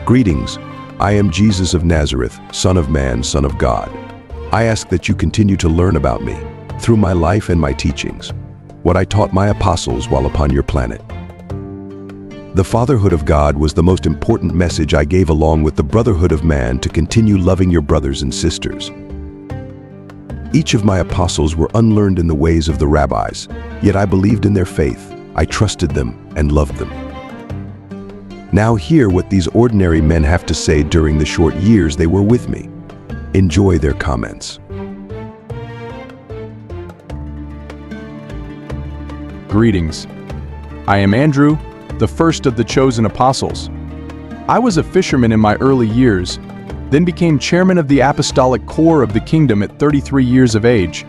Greetings, I am Jesus of Nazareth, Son of Man, Son of God. I ask that you continue to learn about me through my life and my teachings, what I taught my apostles while upon your planet. The fatherhood of God was the most important message I gave, along with the brotherhood of man, to continue loving your brothers and sisters. Each of my apostles were unlearned in the ways of the rabbis, yet I believed in their faith. I trusted them and loved them. Now hear what these ordinary men have to say during the short years they were with me. Enjoy their comments. Greetings. I am Andrew, the first of the chosen apostles. I was a fisherman in my early years, then became chairman of the apostolic corps of the kingdom at 33 years of age.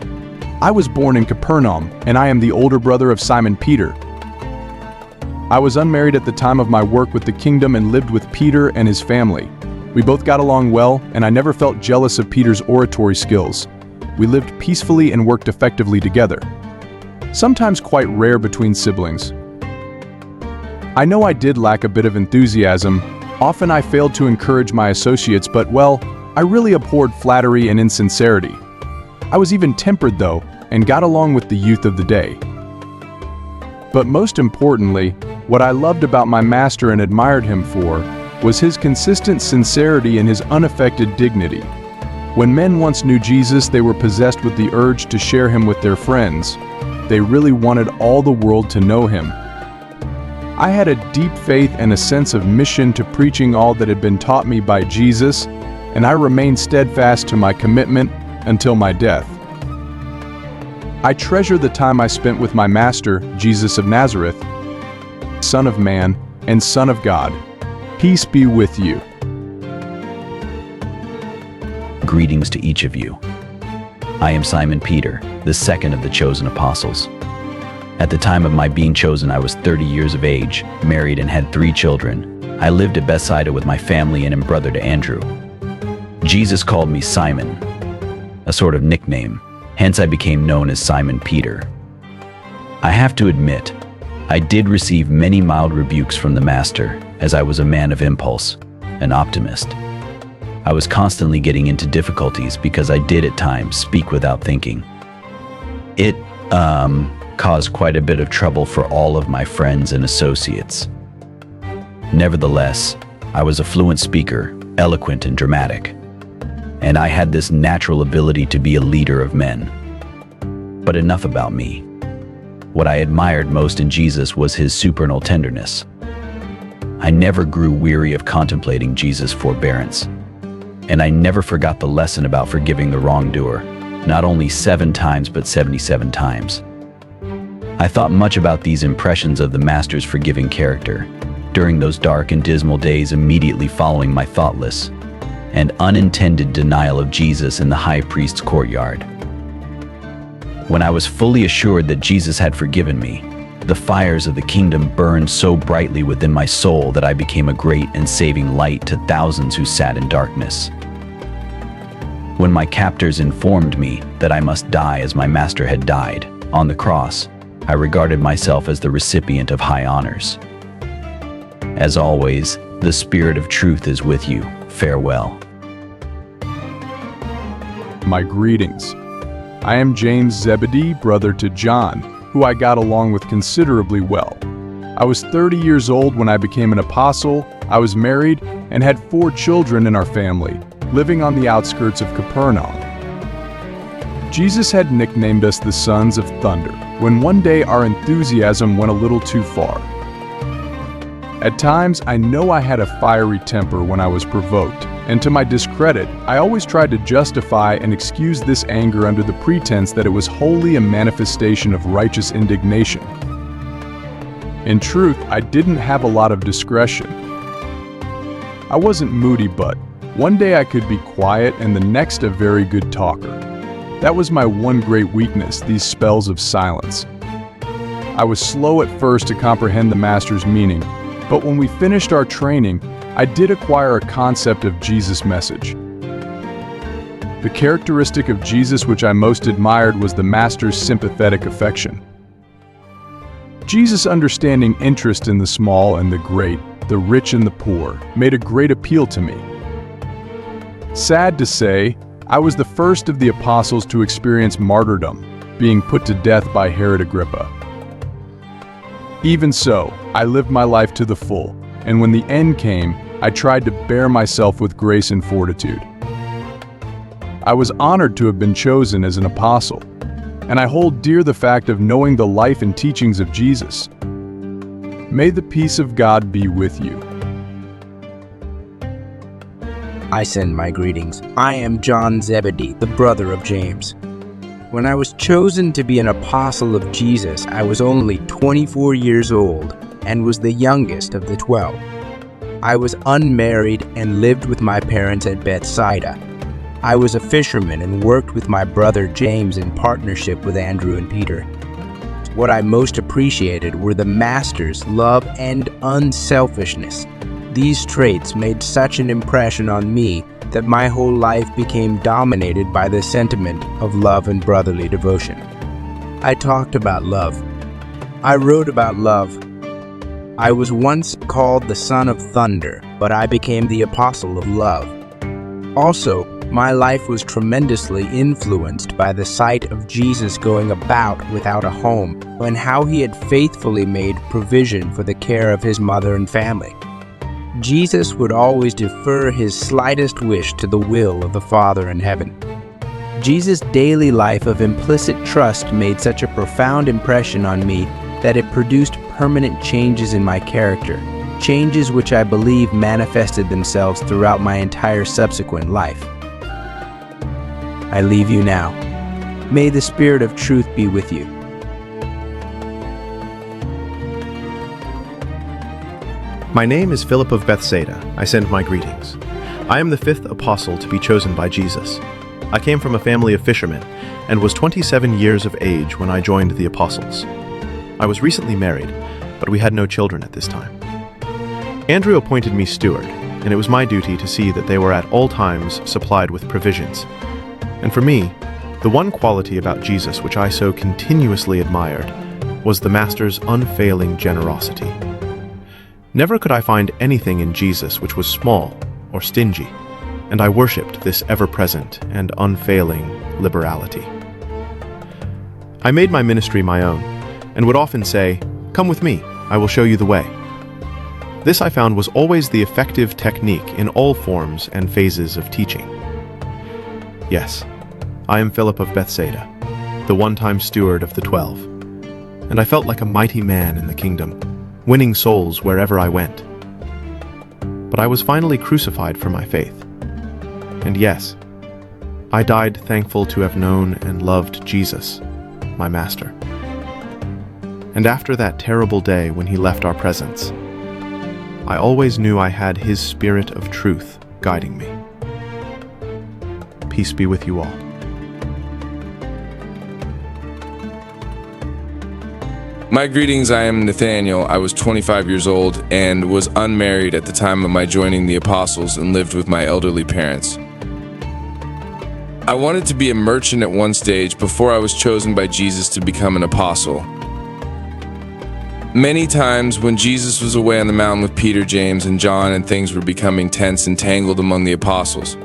I was born in Capernaum, and I am the older brother of Simon Peter. I was unmarried at the time of my work with the kingdom and lived with Peter and his family. We both got along well, and I never felt jealous of Peter's oratory skills. We lived peacefully and worked effectively together. Sometimes quite rare between siblings. I know I did lack a bit of enthusiasm. Often I failed to encourage my associates, but well, I really abhorred flattery and insincerity. I was even tempered though, and got along with the youth of the day. But most importantly, what I loved about my master and admired him for was his consistent sincerity and his unaffected dignity. When men once knew Jesus, they were possessed with the urge to share him with their friends. They really wanted all the world to know him. I had a deep faith and a sense of mission to preaching all that had been taught me by Jesus, and I remained steadfast to my commitment until my death. I treasure the time I spent with my master, Jesus of Nazareth, Son of Man and Son of God. Peace be with you. Greetings to each of you. I am Simon Peter, the second of the chosen apostles. At the time of my being chosen, I was 30 years of age, married, and had 3 children. I lived at Bethsaida with my family and am brother to Andrew. Jesus called me Simon, a sort of nickname. Hence I became known as Simon Peter. I have to admit, I did receive many mild rebukes from the Master, as I was a man of impulse, an optimist. I was constantly getting into difficulties because I did at times speak without thinking. It caused quite a bit of trouble for all of my friends and associates. Nevertheless, I was a fluent speaker, eloquent and dramatic, and I had this natural ability to be a leader of men. But enough about me. What I admired most in Jesus was his supernal tenderness. I never grew weary of contemplating Jesus' forbearance, and I never forgot the lesson about forgiving the wrongdoer, not only 7 times but 77 times. I thought much about these impressions of the Master's forgiving character during those dark and dismal days immediately following my thoughtless and unintended denial of Jesus in the high priest's courtyard. When I was fully assured that Jesus had forgiven me, the fires of the kingdom burned so brightly within my soul that I became a great and saving light to thousands who sat in darkness. When my captors informed me that I must die as my master had died on the cross, I regarded myself as the recipient of high honors. As always, the Spirit of truth is with you. Farewell. My greetings. I am James Zebedee, brother to John, who I got along with considerably well. I was 30 years old when I became an apostle. I was married and had 4 children in our family, living on the outskirts of Capernaum. Jesus had nicknamed us the Sons of Thunder, when one day our enthusiasm went a little too far. At times, I know I had a fiery temper when I was provoked, and to my discredit, I always tried to justify and excuse this anger under the pretense that it was wholly a manifestation of righteous indignation. In truth, I didn't have a lot of discretion. I wasn't moody, but one day I could be quiet and the next a very good talker. That was my one great weakness, these spells of silence. I was slow at first to comprehend the Master's meaning, but when we finished our training, I did acquire a concept of Jesus' message. The characteristic of Jesus which I most admired was the Master's sympathetic affection. Jesus' understanding interest in the small and the great, the rich and the poor, made a great appeal to me. Sad to say, I was the first of the apostles to experience martyrdom, being put to death by Herod Agrippa. Even so, I lived my life to the full, and when the end came, I tried to bear myself with grace and fortitude. I was honored to have been chosen as an apostle, and I hold dear the fact of knowing the life and teachings of Jesus. May the peace of God be with you. I send my greetings. I am John Zebedee, the brother of James. When I was chosen to be an apostle of Jesus, I was only 24 years old and was the youngest of the 12. I was unmarried and lived with my parents at Bethsaida. I was a fisherman and worked with my brother James in partnership with Andrew and Peter. What I most appreciated were the Master's love and unselfishness. These traits made such an impression on me that my whole life became dominated by the sentiment of love and brotherly devotion. I talked about love. I wrote about love. I was once called the son of thunder, but I became the apostle of love. Also, my life was tremendously influenced by the sight of Jesus going about without a home and how he had faithfully made provision for the care of his mother and family. Jesus would always defer his slightest wish to the will of the Father in heaven. Jesus' daily life of implicit trust made such a profound impression on me that it produced permanent changes in my character, changes which I believe manifested themselves throughout my entire subsequent life. I leave you now. May the Spirit of truth be with you. My name is Philip of Bethsaida. I send my greetings. I am the 5th apostle to be chosen by Jesus. I came from a family of fishermen and was 27 years of age when I joined the apostles. I was recently married, but we had no children at this time. Andrew appointed me steward, and it was my duty to see that they were at all times supplied with provisions. And for me, the one quality about Jesus which I so continuously admired was the Master's unfailing generosity. Never could I find anything in Jesus which was small or stingy, and I worshipped this ever-present and unfailing liberality. I made my ministry my own, and would often say, "Come with me, I will show you the way." This I found was always the effective technique in all forms and phases of teaching. Yes, I am Philip of Bethsaida, the one-time steward of the 12, and I felt like a mighty man in the kingdom, winning souls wherever I went. But I was finally crucified for my faith. And yes, I died thankful to have known and loved Jesus, my Master. And after that terrible day when he left our presence, I always knew I had his Spirit of truth guiding me. Peace be with you all. My greetings, I am Nathaniel. I was 25 years old and was unmarried at the time of my joining the apostles and lived with my elderly parents. I wanted to be a merchant at one stage before I was chosen by Jesus to become an apostle. Many times when Jesus was away on the mountain with Peter, James, and John and things were becoming tense and tangled among the apostles,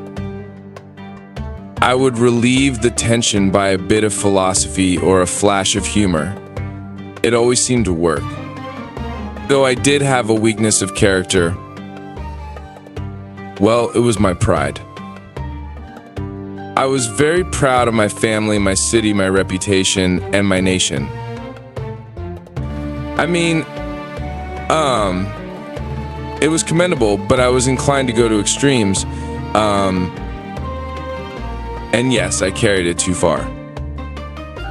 I would relieve the tension by a bit of philosophy or a flash of humor. It always seemed to work. Though I did have a weakness of character, well, it was my pride. I was very proud of my family, my city, my reputation, and my nation. I mean, it was commendable, but I was inclined to go to extremes. And yes, I carried it too far.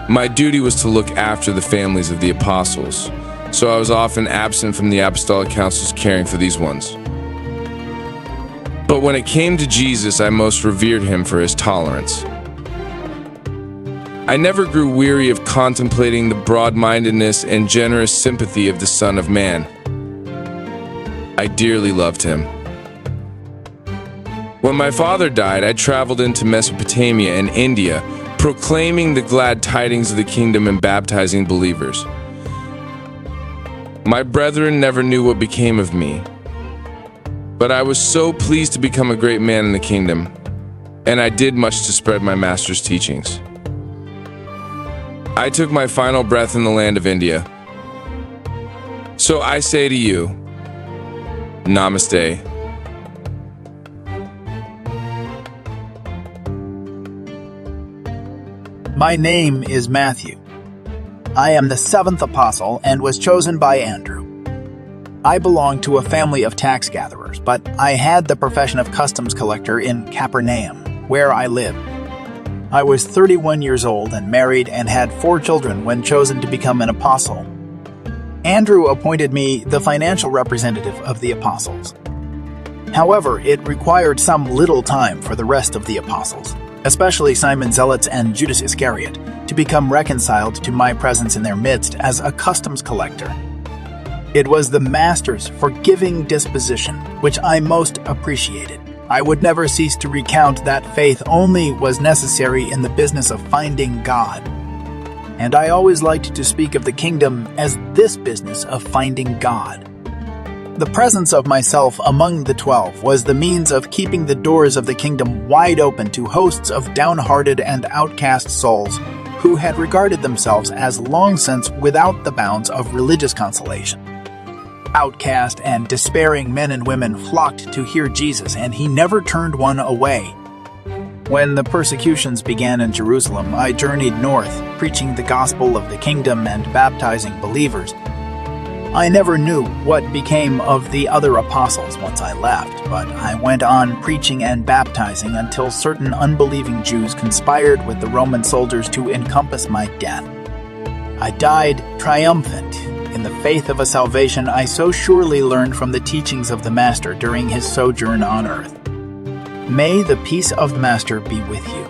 My duty was to look after the families of the apostles, so I was often absent from the apostolic councils caring for these ones. But when it came to Jesus, I most revered him for his tolerance. I never grew weary of contemplating the broad-mindedness and generous sympathy of the Son of Man. I dearly loved him. When my father died, I traveled into Mesopotamia and India, proclaiming the glad tidings of the kingdom and baptizing believers. My brethren never knew what became of me, But I was so pleased to become a great man in the kingdom, and I did much to spread my master's teachings. I took my final breath in the land of India. So I say to you, Namaste. My name is Matthew. I am the seventh apostle and was chosen by Andrew. I belong to a family of tax gatherers, but I had the profession of customs collector in Capernaum, where I lived. I was 31 years old and married and had 4 children when chosen to become an apostle. Andrew appointed me the financial representative of the apostles. However, it required some little time for the rest of the apostles, especially Simon Zealots and Judas Iscariot, to become reconciled to my presence in their midst as a customs collector. It was the Master's forgiving disposition which I most appreciated. I would never cease to recount that faith only was necessary in the business of finding God. And I always liked to speak of the kingdom as this business of finding God. The presence of myself among the 12 was the means of keeping the doors of the kingdom wide open to hosts of downhearted and outcast souls who had regarded themselves as long since without the bounds of religious consolation. Outcast and despairing men and women flocked to hear Jesus, and he never turned one away. When the persecutions began in Jerusalem, I journeyed north, preaching the gospel of the kingdom and baptizing believers. I never knew what became of the other apostles once I left, but I went on preaching and baptizing until certain unbelieving Jews conspired with the Roman soldiers to encompass my death. I died triumphant in the faith of a salvation I so surely learned from the teachings of the Master during his sojourn on earth. May the peace of the Master be with you.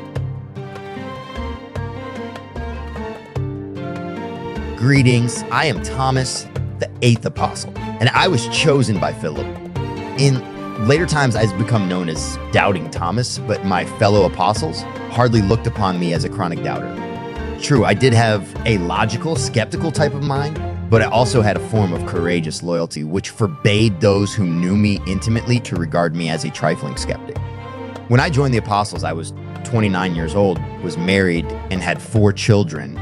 Greetings, I am Thomas, the 8th apostle, and I was chosen by Philip. In later times, I've become known as Doubting Thomas, but my fellow apostles hardly looked upon me as a chronic doubter. True, I did have a logical, skeptical type of mind, but I also had a form of courageous loyalty, which forbade those who knew me intimately to regard me as a trifling skeptic. When I joined the apostles, I was 29 years old, was married, and had 4 children.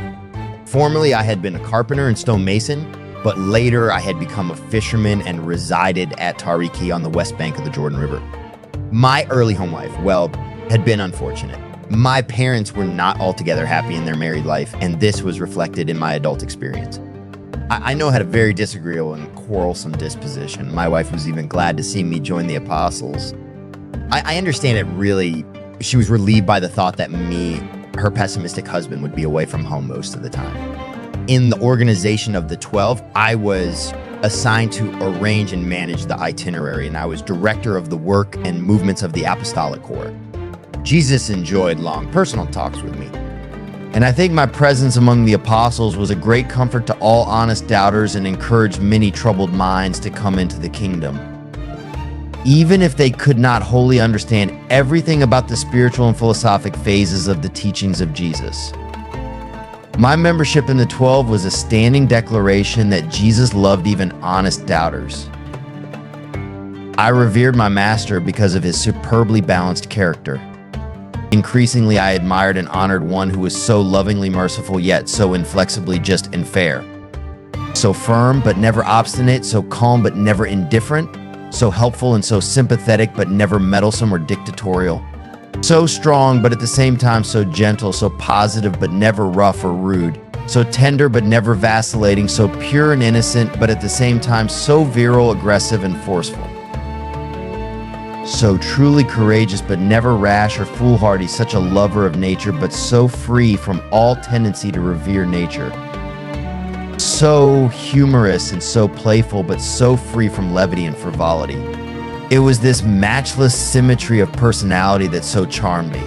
Formerly, I had been a carpenter and stonemason, but later I had become a fisherman and resided at Tariki on the west bank of the Jordan River. My early home life, had been unfortunate. My parents were not altogether happy in their married life, and this was reflected in my adult experience. I know I had a very disagreeable and quarrelsome disposition. My wife was even glad to see me join the apostles. I understand she was relieved by the thought that her pessimistic husband, would be away from home most of the time. In the organization of the 12, I was assigned to arrange and manage the itinerary, and I was director of the work and movements of the Apostolic Corps. Jesus enjoyed long personal talks with me, and I think my presence among the apostles was a great comfort to all honest doubters and encouraged many troubled minds to come into the kingdom. Even if they could not wholly understand everything about the spiritual and philosophic phases of the teachings of Jesus. My membership in the 12 was a standing declaration that Jesus loved even honest doubters. I revered my master because of his superbly balanced character. Increasingly, I admired and honored one who was so lovingly merciful yet so inflexibly just and fair. So firm but never obstinate, so calm but never indifferent, so helpful and so sympathetic but never meddlesome or dictatorial. So strong but at the same time so gentle, so positive but never rough or rude, so tender but never vacillating, so pure and innocent but at the same time so virile, aggressive, and forceful. So truly courageous but never rash or foolhardy, such a lover of nature but so free from all tendency to revere nature. So humorous and so playful but so free from levity and frivolity. It was this matchless symmetry of personality that so charmed me.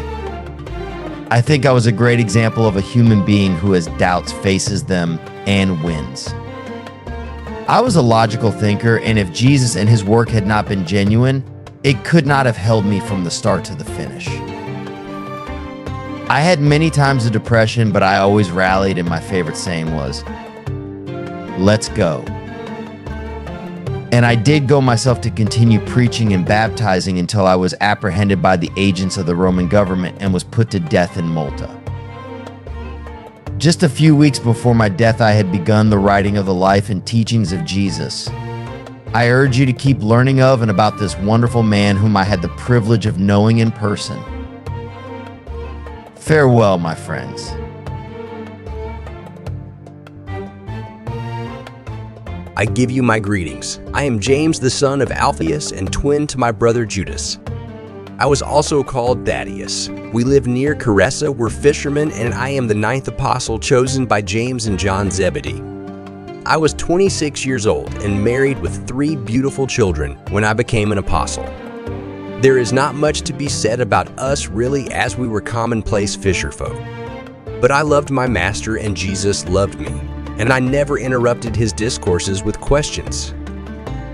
I think I was a great example of a human being who has doubts, faces them, and wins. I was a logical thinker, and if Jesus and his work had not been genuine, it could not have held me from the start to the finish. I had many times of depression, but I always rallied, and my favorite saying was, "Let's go." And I did go myself to continue preaching and baptizing until I was apprehended by the agents of the Roman government and was put to death in Malta. Just a few weeks before my death, I had begun the writing of the life and teachings of Jesus. I urge you to keep learning of and about this wonderful man whom I had the privilege of knowing in person. Farewell, my friends. I give you my greetings. I am James, the son of Alphaeus and twin to my brother Judas. I was also called Thaddeus. We live near Caressa, we're fishermen, and I am the 9th apostle chosen by James and John Zebedee. I was 26 years old and married with 3 beautiful children when I became an apostle. There is not much to be said about us really, as we were commonplace fisher folk. But I loved my master and Jesus loved me, and I never interrupted his discourses with questions.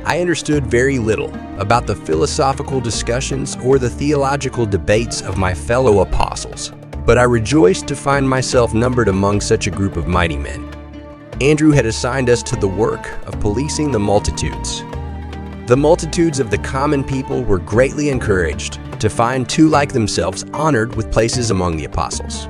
I understood very little about the philosophical discussions or the theological debates of my fellow apostles, but I rejoiced to find myself numbered among such a group of mighty men. Andrew had assigned us to the work of policing the multitudes. The multitudes of the common people were greatly encouraged to find 2 like themselves honored with places among the apostles.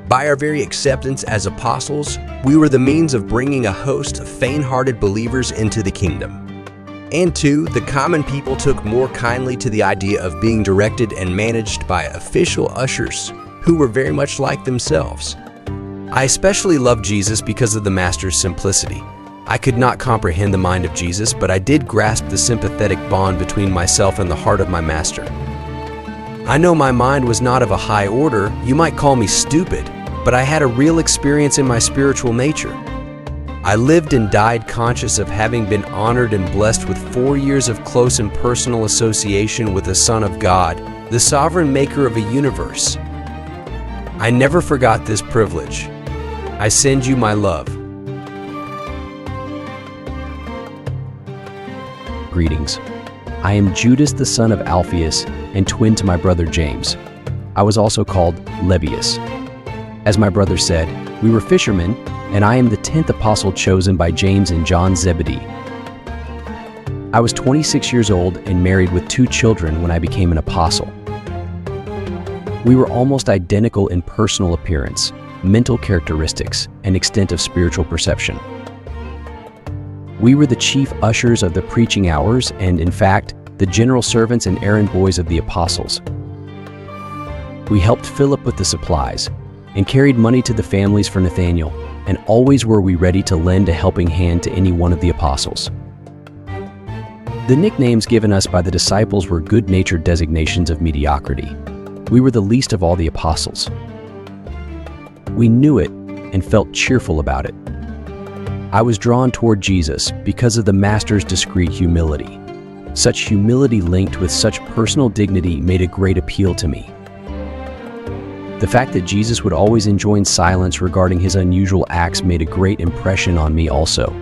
By our very acceptance as apostles, we were the means of bringing a host of faint-hearted believers into the kingdom. And 2, the common people took more kindly to the idea of being directed and managed by official ushers who were very much like themselves. I especially loved Jesus because of the Master's simplicity. I could not comprehend the mind of Jesus, but I did grasp the sympathetic bond between myself and the heart of my Master. I know my mind was not of a high order, you might call me stupid, but I had a real experience in my spiritual nature. I lived and died conscious of having been honored and blessed with 4 years of close and personal association with the Son of God, the sovereign maker of a universe. I never forgot this privilege. I send you my love. Greetings. I am Judas, the son of Alphaeus and twin to my brother James. I was also called Lebbeus. As my brother said, we were fishermen, and I am the 10th apostle chosen by James and John Zebedee. I was 26 years old and married with 2 children when I became an apostle. We were almost identical in personal appearance, mental characteristics, and extent of spiritual perception. We were the chief ushers of the preaching hours and, in fact, the general servants and errand boys of the apostles. We helped Philip with the supplies and carried money to the families for Nathanael, and always were we ready to lend a helping hand to any one of the apostles. The nicknames given us by the disciples were good-natured designations of mediocrity. We were the least of all the apostles. We knew it and felt cheerful about it. I was drawn toward Jesus because of the Master's discreet humility. Such humility linked with such personal dignity made a great appeal to me. The fact that Jesus would always enjoin silence regarding his unusual acts made a great impression on me also.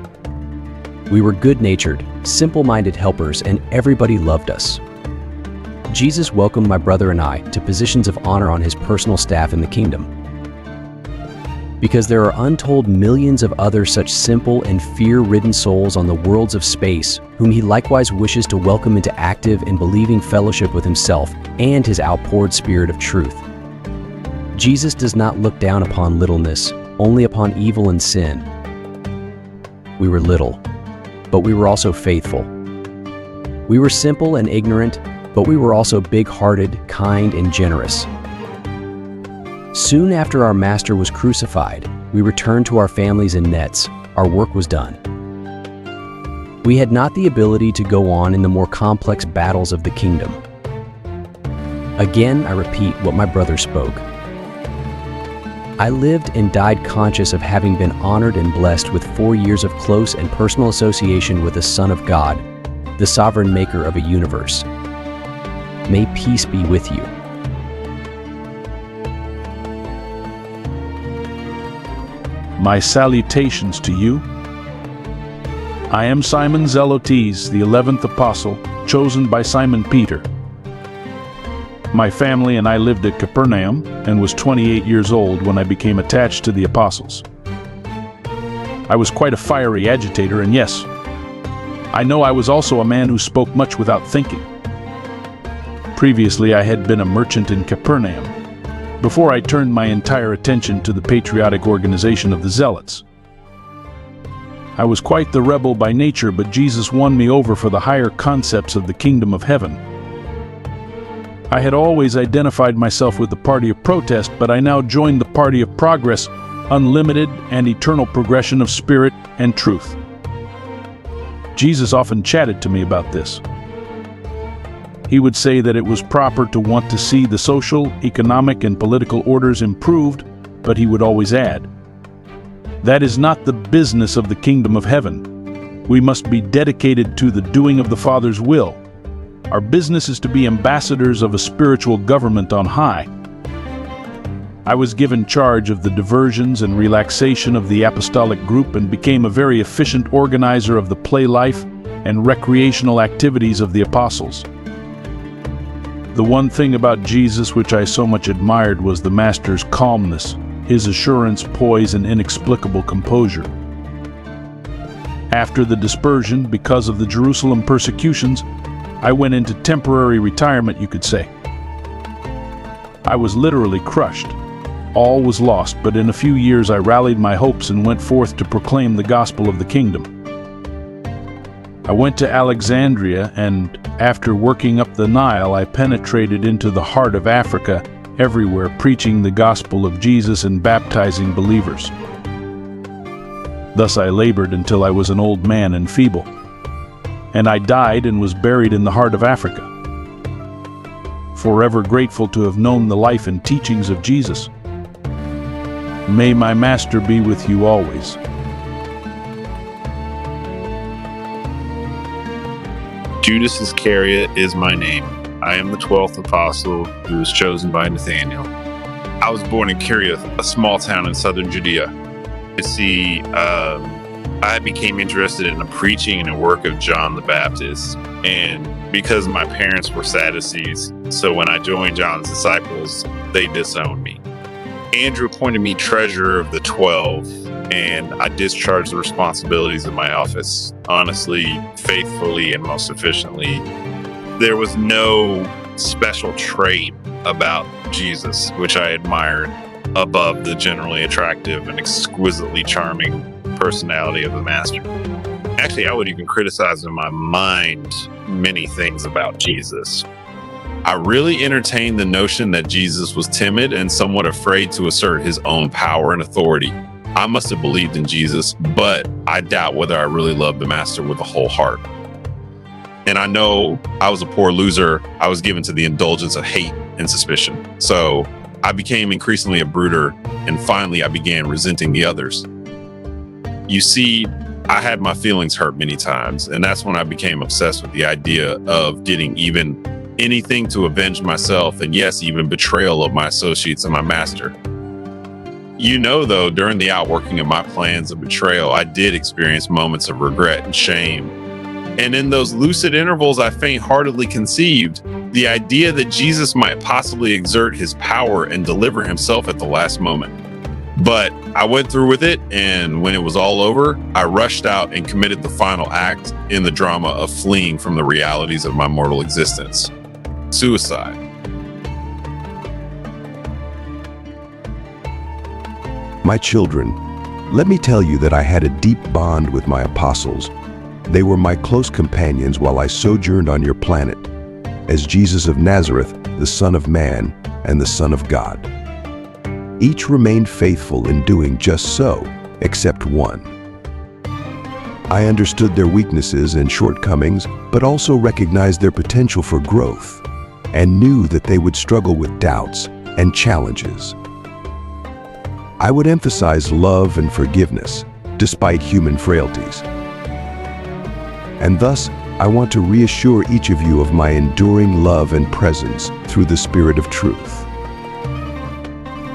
We were good-natured, simple-minded helpers, and everybody loved us. Jesus welcomed my brother and I to positions of honor on his personal staff in the kingdom. Because there are untold millions of other such simple and fear-ridden souls on the worlds of space, whom he likewise wishes to welcome into active and believing fellowship with himself and his outpoured spirit of truth. Jesus does not look down upon littleness, only upon evil and sin. We were little, but we were also faithful. We were simple and ignorant, but we were also big-hearted, kind, and generous. Soon after our Master was crucified, we returned to our families in nets. Our work was done. We had not the ability to go on in the more complex battles of the kingdom. Again, I repeat what my brother spoke. I lived and died conscious of having been honored and blessed with 4 years of close and personal association with the Son of God, the sovereign maker of a universe. May peace be with you. My salutations to you. I am Simon Zelotes, the 11th apostle, chosen by Simon Peter. My family and I lived at Capernaum and was 28 years old when I became attached to the apostles. I was quite a fiery agitator, and yes, I know I was also a man who spoke much without thinking. Previously, I had been a merchant in Capernaum, before I turned my entire attention to the patriotic organization of the Zealots. I was quite the rebel by nature, but Jesus won me over for the higher concepts of the kingdom of heaven. I had always identified myself with the party of protest, but I now joined the party of progress, unlimited and eternal progression of spirit and truth. Jesus often chatted to me about this. He would say that it was proper to want to see the social, economic, and political orders improved, but he would always add, "That is not the business of the kingdom of heaven. We must be dedicated to the doing of the Father's will. Our business is to be ambassadors of a spiritual government on high." I was given charge of the diversions and relaxation of the apostolic group and became a very efficient organizer of the play life and recreational activities of the apostles. The one thing about Jesus which I so much admired was the Master's calmness, his assurance, poise, and inexplicable composure. After the dispersion, because of the Jerusalem persecutions, I went into temporary retirement, you could say. I was literally crushed. All was lost, but in a few years I rallied my hopes and went forth to proclaim the gospel of the kingdom. I went to Alexandria, and after working up the Nile, I penetrated into the heart of Africa, everywhere preaching the gospel of Jesus and baptizing believers. Thus I labored until I was an old man and feeble, and I died and was buried in the heart of Africa. Forever grateful to have known the life and teachings of Jesus. May my Master be with you always. Judas Iscariot is my name. I am the 12th apostle who was chosen by Nathanael. I was born in Kirjath, a small town in southern Judea. You see, I became interested in the preaching and the work of John the Baptist, and because my parents were Sadducees, so when I joined John's disciples, they disowned me. Andrew appointed me treasurer of the 12, and I discharged the responsibilities of my office, honestly, faithfully, and most efficiently. There was no special trait about Jesus which I admired above the generally attractive and exquisitely charming personality of the Master. Actually, I would even criticize in my mind many things about Jesus. I really entertained the notion that Jesus was timid and somewhat afraid to assert his own power and authority. I must have believed in Jesus, but I doubt whether I really loved the Master with a whole heart. And I know I was a poor loser. I was given to the indulgence of hate and suspicion. So I became increasingly a brooder, and finally I began resenting the others. You see, I had my feelings hurt many times, and that's when I became obsessed with the idea of getting even anything to avenge myself, and yes, even betrayal of my associates and my Master. You know, though, during the outworking of my plans of betrayal, I did experience moments of regret and shame. And in those lucid intervals, I faint-heartedly conceived the idea that Jesus might possibly exert his power and deliver himself at the last moment. But I went through with it, and when it was all over, I rushed out and committed the final act in the drama of fleeing from the realities of my mortal existence. Suicide. My children, let me tell you that I had a deep bond with my apostles. They were my close companions while I sojourned on your planet, as Jesus of Nazareth, the Son of Man and the Son of God. Each remained faithful in doing just so, except one. I understood their weaknesses and shortcomings, but also recognized their potential for growth, and knew that they would struggle with doubts and challenges. I would emphasize love and forgiveness, despite human frailties. And thus, I want to reassure each of you of my enduring love and presence through the Spirit of truth.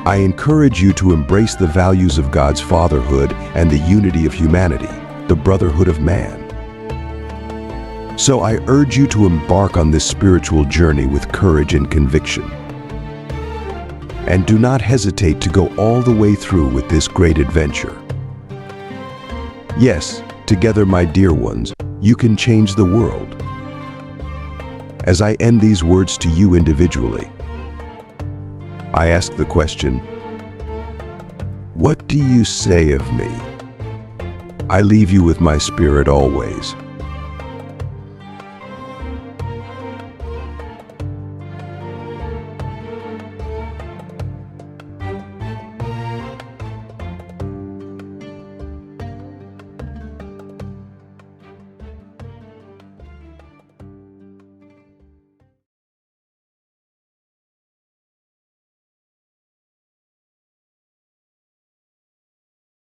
I encourage you to embrace the values of God's fatherhood and the unity of humanity, the brotherhood of man. So I urge you to embark on this spiritual journey with courage and conviction. And do not hesitate to go all the way through with this great adventure. Yes, together, my dear ones, You can change the world. As I end these words to you individually, I ask the question, what do you say of me? I leave you with my spirit always.